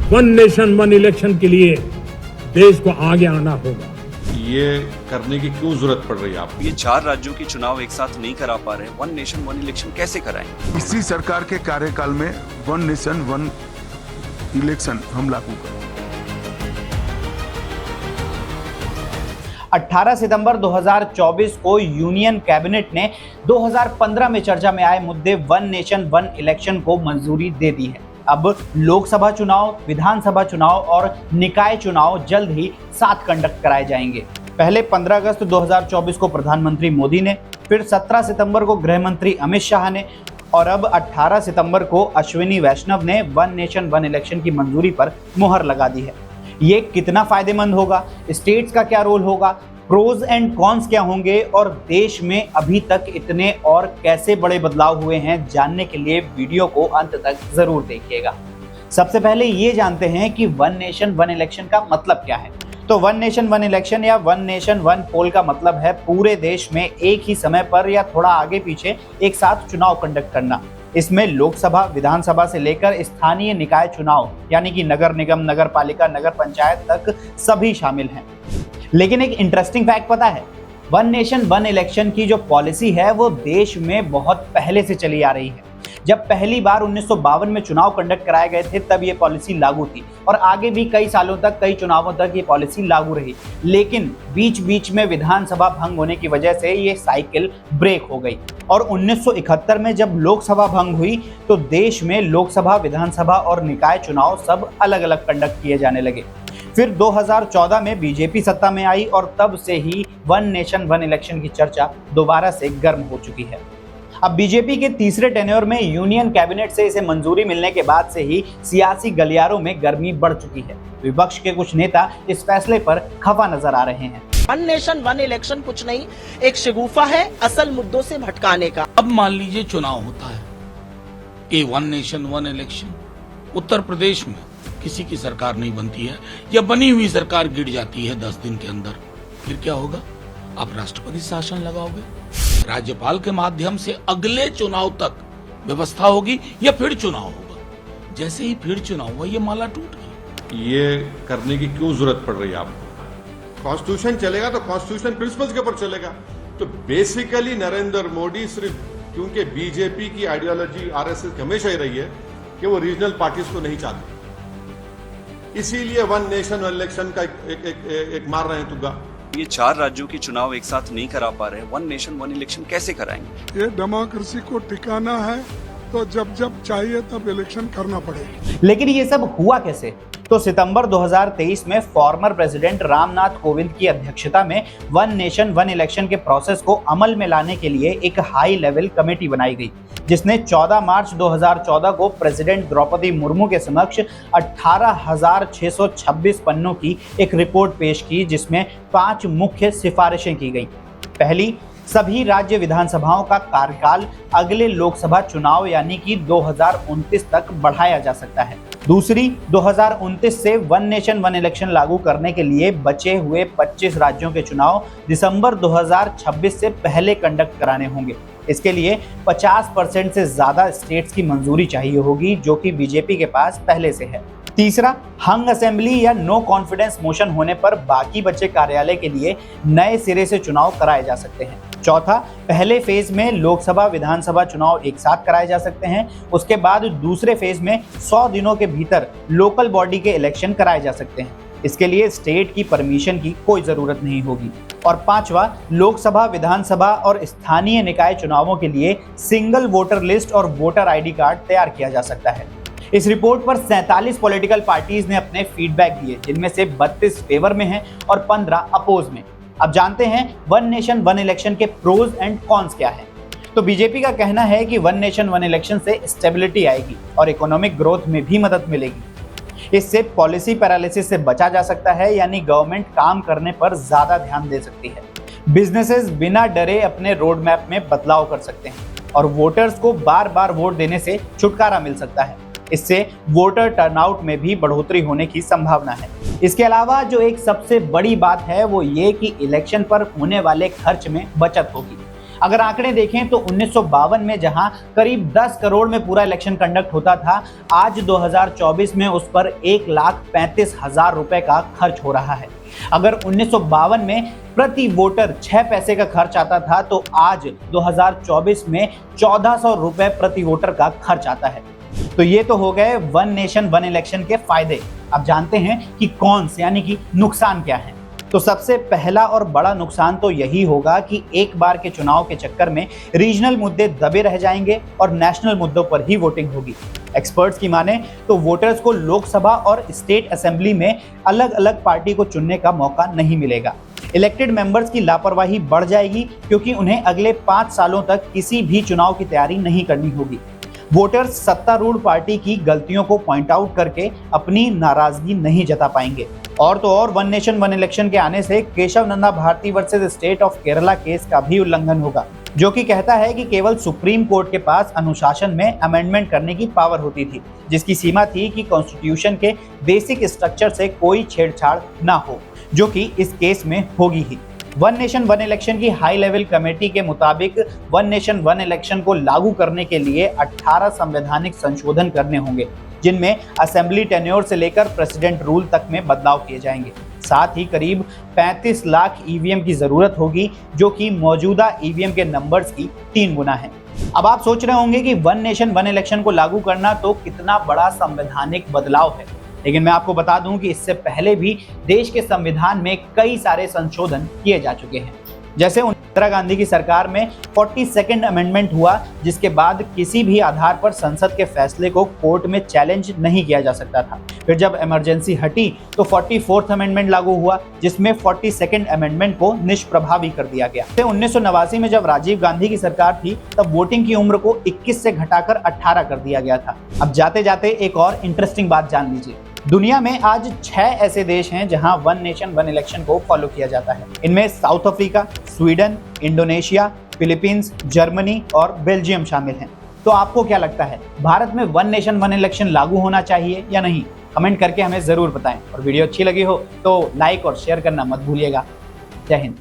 One nation one election के लिए देश को आगे आना होगा। ये करने की क्यों जरूरत पड़ रही है आपको? ये 4 राज्यों के चुनाव एक साथ नहीं करा पा रहे, वन नेशन वन इलेक्शन कैसे कराएंगे? इसी सरकार के कार्यकाल में वन नेशन वन इलेक्शन हम लागू करें। 18 सितंबर 2024 को यूनियन कैबिनेट ने 2015 में चर्चा में आए मुद्दे वन नेशन वन इलेक्शन को मंजूरी दे दी है। अब लोकसभा चुनाव, विधानसभा चुनाव और निकाय चुनाव जल्द ही साथ कंडक्ट कराए जाएंगे। पहले 15 अगस्त 2024 को प्रधानमंत्री मोदी ने, फिर 17 सितंबर को गृह मंत्री अमित शाह ने और अब 18 सितंबर को अश्विनी वैष्णव ने वन नेशन वन इलेक्शन की मंजूरी पर मुहर लगा दी है। ये कितना फायदेमंद होगा, स्टेट्स का क्या रोल होगा, प्रोज एंड कॉन्स क्या होंगे और देश में अभी तक इतने और कैसे बड़े बदलाव हुए हैं, जानने के लिए वीडियो को अंत तक जरूर देखिएगा। सबसे पहले ये जानते हैं कि वन नेशन वन इलेक्शन का मतलब क्या है। तो वन नेशन वन इलेक्शन या वन नेशन वन पोल का मतलब है पूरे देश में एक ही समय पर या थोड़ा आगे पीछे एक साथ चुनाव कंडक्ट करना। इसमें लोकसभा, विधानसभा से लेकर स्थानीय निकाय चुनाव यानी कि नगर निगम, नगर पालिका, नगर पंचायत तक सभी शामिल हैं। लेकिन एक इंटरेस्टिंग फैक्ट पता है, वन नेशन वन इलेक्शन की जो पॉलिसी है वो देश में बहुत पहले से चली आ रही है। जब पहली बार 1952 में चुनाव कंडक्ट कराए गए थे तब ये पॉलिसी लागू थी और आगे भी कई सालों तक, कई चुनावों तक ये पॉलिसी लागू रही। लेकिन बीच बीच में विधानसभा भंग होने की वजह से ये साइकिल ब्रेक हो गई और 1971 में जब लोकसभा भंग हुई तो देश में लोकसभा, विधानसभा और निकाय चुनाव सब अलग अलग कंडक्ट किए जाने लगे। फिर 2014 में बीजेपी सत्ता में आई और तब से ही वन नेशन वन इलेक्शन की चर्चा दोबारा से गर्म हो चुकी है। अब बीजेपी के तीसरे टेन्योर में यूनियन कैबिनेट से इसे मंजूरी मिलने के बाद से ही सियासी गलियारों में गर्मी बढ़ चुकी है। विपक्ष के कुछ नेता इस फैसले पर खफा नजर आ रहे हैं। वन नेशन वन इलेक्शन कुछ नहीं, एक शगुफा है असल मुद्दों से भटकाने का। अब मान लीजिए चुनाव होता है, ये one nation one election, Uttar Pradesh में किसी की सरकार नहीं बनती है या बनी हुई सरकार गिर जाती है 10 दिन के अंदर, फिर क्या होगा? आप राष्ट्रपति शासन लगाओगे, राज्यपाल के माध्यम से अगले चुनाव तक व्यवस्था होगी या फिर चुनाव होगा। जैसे ही फिर चुनाव हुआ ये माला टूट गई। ये करने की क्यों जरूरत पड़ रही है आपको? कॉन्स्टिट्यूशन चलेगा तो कॉन्स्टिट्यूशन प्रिंसिपल्स के ऊपर चलेगा। तो बेसिकली नरेंद्र मोदी सिर्फ, क्योंकि बीजेपी की आइडियोलॉजी आरएसएस की हमेशा ही रही है कि वो रीजनल पार्टीज को नहीं चाहते, इसीलिए वन नेशन वन इलेक्शन का एक मार रहे हैं तुग्गा। ये 4 राज्यों के चुनाव एक साथ नहीं करा पा रहे, वन नेशन वन इलेक्शन कैसे कराएंगे? ये डेमोक्रेसी को टिकाना है तो जब जब चाहिए तब इलेक्शन करना पड़ेगा। लेकिन ये सब हुआ कैसे? तो सितंबर 2023 में फॉर्मर प्रेसिडेंट रामनाथ कोविंद की अध्यक्षता में वन नेशन वन इलेक्शन के प्रोसेस को अमल में लाने के लिए एक हाई लेवल कमेटी बनाई गई, जिसने 14 मार्च 2014 को प्रेसिडेंट द्रौपदी मुर्मू के समक्ष 18,626 पन्नों की एक रिपोर्ट पेश की, जिसमें 5 मुख्य सिफारिशें की गई। पहली, सभी राज्य विधानसभाओं का कार्यकाल अगले लोकसभा चुनाव यानी कि 2029 तक बढ़ाया जा सकता है। दूसरी, 2029 से वन नेशन वन इलेक्शन लागू करने के लिए बचे हुए 25 राज्यों के चुनाव दिसंबर 2026 से पहले कंडक्ट कराने होंगे। इसके लिए 50% से ज्यादा स्टेट्स की मंजूरी चाहिए होगी, जो कि बीजेपी के पास पहले से है। तीसरा, हंग असेंबली या नो कॉन्फिडेंस मोशन होने पर बाकी बचे कार्यालय के लिए नए सिरे से चुनाव कराए जा सकते हैं। चौथा, पहले फेज में लोकसभा विधानसभा चुनाव एक साथ कराए जा सकते हैं। उसके बाद दूसरे फेज में 100 दिनों के भीतर लोकल बॉडी के इलेक्शन कराए जा सकते हैं। इसके लिए स्टेट की परमिशन की कोई जरूरत नहीं होगी। और पांचवा, लोकसभा, विधानसभा और स्थानीय निकाय चुनावों के लिए सिंगल वोटर लिस्ट और वोटर आईडी कार्ड तैयार किया जा सकता है। इस रिपोर्ट पर 47 पॉलिटिकल पार्टीज ने अपने फीडबैक दिए, जिनमें से 32 फेवर में हैं और 15 अपोज में। अब जानते हैं वन नेशन वन इलेक्शन के प्रोज एंड कॉन्स क्या हैं। तो बीजेपी का कहना है कि वन नेशन वन इलेक्शन से स्टेबिलिटी आएगी और इकोनॉमिक ग्रोथ में भी मदद मिलेगी। इससे पॉलिसी पैरालिसिस से बचा जा सकता है, यानी गवर्नमेंट काम करने पर ज्यादा ध्यान दे सकती है। बिजनेसेस बिना डरे अपने रोड मैप में बदलाव कर सकते हैं और वोटर्स को बार बार वोट देने से छुटकारा मिल सकता है। इससे वोटर टर्नआउट में भी बढ़ोतरी होने की संभावना है। इसके अलावा जो एक सबसे बड़ी बात है वो ये कि इलेक्शन पर होने वाले खर्च में बचत होगी। अगर आंकड़े देखें तो 1952 में जहां करीब 10 करोड़ में पूरा इलेक्शन कंडक्ट होता था, आज 2024 में उस पर 1,35,000 रुपए का खर्च हो रहा है। अगर 1952 में प्रति वोटर 6 पैसे का खर्च आता था तो आज 2024 में 1400 रुपए प्रति वोटर का खर्च आता है। तो ये तो हो गए वन नेशन वन इलेक्शन के फायदे। अब जानते हैं कि कौन से यानी कि नुकसान क्या है। तो सबसे पहला और बड़ा नुकसान तो यही होगा कि एक बार के चुनाव के चक्कर में रीजनल मुद्दे दबे रह जाएंगे और नेशनल मुद्दों पर ही वोटिंग होगी। एक्सपर्ट्स की माने तो वोटर्स को लोकसभा और स्टेट असेंबली में अलग अलग पार्टी को चुनने का मौका नहीं मिलेगा। इलेक्टेड मेंबर्स की लापरवाही बढ़ जाएगी क्योंकि उन्हें अगले 5 सालों तक किसी भी चुनाव की तैयारी नहीं करनी होगी। वोटर्स सत्तारूढ़ पार्टी की गलतियों को पॉइंट आउट करके अपनी नाराजगी नहीं जता पाएंगे। और तो और वन नेशन वन इलेक्शन के आने से Kesavananda Bharati versus state of Kerala case का भी उल्लंघन होगा, जो कि कहता है कि केवल सुप्रीम कोर्ट के पास अनुशासन में अमेंडमेंट करने की पावर होती थी, जिसकी सीमा थी कि कॉन्स्टिट्यूशन के बेसिक स्ट्रक्चर से कोई छेड़छाड़ ना हो, जो कि इस केस में होगी ही। वन नेशन वन इलेक्शन की हाई लेवल कमेटी के मुताबिक वन नेशन वन इलेक्शन को लागू करने के लिए 18 संवैधानिक संशोधन करने होंगे, जिनमें असेंबली टेन्योर से लेकर प्रेसिडेंट रूल तक में बदलाव किए जाएंगे। साथ ही करीब 35 लाख ईवीएम की जरूरत होगी, जो कि मौजूदा ईवीएम के नंबर्स की 3 गुना है। अब आप सोच रहे होंगे कि वन नेशन वन इलेक्शन को लागू करना तो कितना बड़ा संवैधानिक बदलाव है, लेकिन मैं आपको बता दूं कि इससे पहले भी देश के संविधान में कई सारे संशोधन किए जा चुके हैं। जैसे इंदिरा गांधी की सरकार में 42nd अमेंडमेंट हुआ, जिसके बाद किसी भी आधार पर संसद के फैसले को कोर्ट में चैलेंज नहीं किया जा सकता था। फिर जब इमरजेंसी हटी तो 44th अमेंडमेंट लागू हुआ, जिसमें 42nd अमेंडमेंट को निष्प्रभावी कर दिया गया। 1989 में जब राजीव गांधी की सरकार थी तब वोटिंग की उम्र को 21 से घटाकर 18 कर दिया गया था। अब जाते जाते एक और इंटरेस्टिंग बात जान लीजिए। दुनिया में आज 6 ऐसे देश हैं जहां वन नेशन वन इलेक्शन को फॉलो किया जाता है। इनमें south Africa, Sweden, Indonesia, Philippines, Germany और बेल्जियम शामिल हैं। तो आपको क्या लगता है, भारत में वन नेशन वन इलेक्शन लागू होना चाहिए या नहीं? कमेंट करके हमें जरूर बताएं। और वीडियो अच्छी लगी हो तो लाइक और शेयर करना मत भूलिएगा। जय हिंद।